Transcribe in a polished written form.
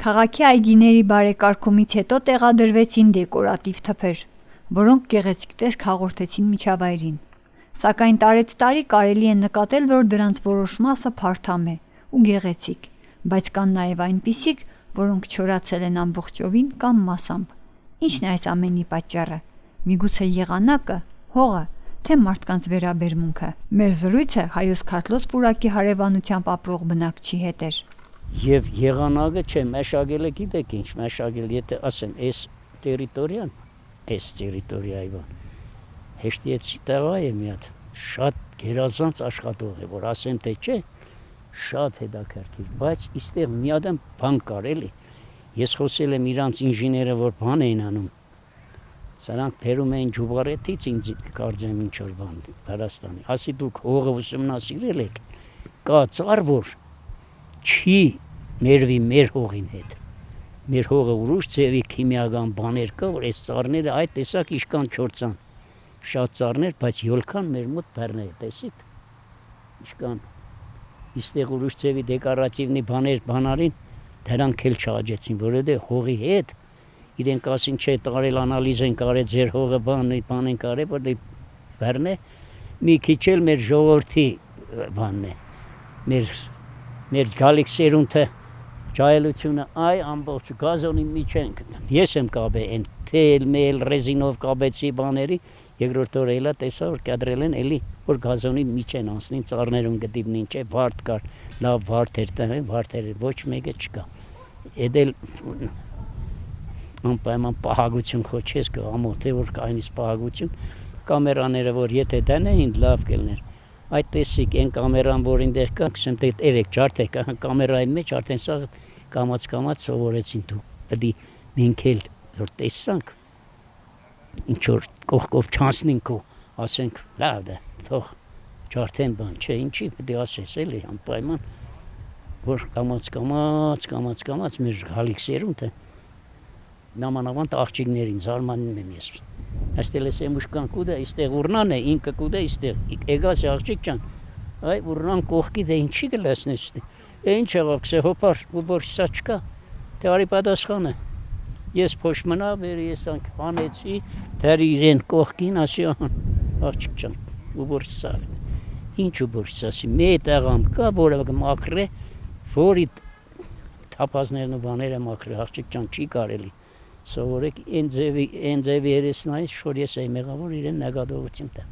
Քաղաքի այգիների բարեկարգումից հետո տեղադրվեցին դեկորատիվ թփեր, որոնք գեղեցիկ տեսք հաղորդեցին միջավայրին։ Սակայն տարեց տարի կարելի է նկատել, որ դրանց որոշ մասը փարթամ է ու գեղեցիկ, բայց կան նաև այնպիսիք, որոնք չորացել են ամբողջովին կամ մասամբ։ Ի՞նչն է այս ամենի պատճառը։ Միգուցե եղանակը, հողը, թե մարդկանց վերաբերմունքը։ Մեր զրույցը Հայոց Քարտլոց պուրակի հարևանությամբ ապրող բնակչի հետ էր։ Եվ եղանակը չէ, մեշագելը գիտեք ինչ, մեշագել, եթե ասեմ, այս տերիտորիան, այս տերիտորիայի հեշտիեցի տղա է մի հատ, շատ գերազանց աշխատող է, որ ասեմ թե չէ, շատ հետաքրքիր, բայց իստեղ մի հատ բան կար էլի, ես խոսել եմ իրանց ինժեները, որ բան էին անում, սրանք բերում էին ջուբարետից ինձ կարծեմ ինչ որ բան, Վրաստանի, ասի դուք հողը ուսումնասիրել եք, կա ծառ, որ չի ներվի մեր հողին հետ, մեր հողը ուրիշ ձևի քիմիական բաներ կա, որ այս ծառները այդ տեսակ իշքան չորցան, շատ ծառներ, բայց յոլքան մեր մոտ բեռներ, տեսիք, իշքան, իստեղ ուրիշ ձևի դեկորատիվնի բաներ բանարին, դրանք էլ չաճեցին, որովհետև հողի հետ, իրենք ասին չէ, տարել անալիզ են կարել, ձեր հողը բան են կարել, որտեղ բեռն է, մի քիչ էլ մեր ժողովրդի բանն է, մեր գալիք սերունդը, ջահելությունը, այ ամբողջ գազոնի միջ ենք, ես եմ կաբե, են թել, մել, ռեզինով կաբեցի բաների, երկրորդ օրը էլա տեսա, որ կադրել են էլի, որ գազոնի միջ են անցնին, ծառներում գտիվնին չէ, վարդ կար, լավ վարդ էր տանեն, վարդ էր, ոչ մեկը չկա, էդել անպայման պահագություն խոչես կա, ամոթ է, որ կայնից պահագություն, կամերաները, որ եթե դանեին, լավ կելներ, այդ տեսիկ, են կամերան, որ ինդեղ կա, կսեմ թե երեք ջարդեք, կամերային մեջ արդեն սաղ կամաց սովորեցին դու, պդի մենք էլ, որ տեսանք, ինչ որ կողքով չանցնինք ու ասենք, լավ դա, թող ջարդեն բան, չէ, ինչի պդի ասես էլի, անպայման, որ կամաց մեր հալիք սերունդ է, նամանավանդ աղջիկներին զարմանում եմ ես, այստեղ ես եմ ուշկան կուդը, իստեղ ուրնան է, ինքը կուդը իստեղ, էգաս է աղջիկ ճան, այ ուրնան կողքի դե ինչի կլասնես, ինչ եղավ, կսե հոպար, ու բորշսա չկա, թե արի պատասխանը, ես փոշ մնա, վեր ես հանեցի, դեր իրեն կողքին, ասի աղջիկ ճան, ու բորշսա, ինչ ու բորշսասի, մետ աղամ կա, որը մակրե, որի թապազներն ու բաները մակրե, աղջիկ ճան չի կարելի, սովորեք են ձևի երեսնայից շոր ես եմ եղավոր իրեն նագադողություն տա։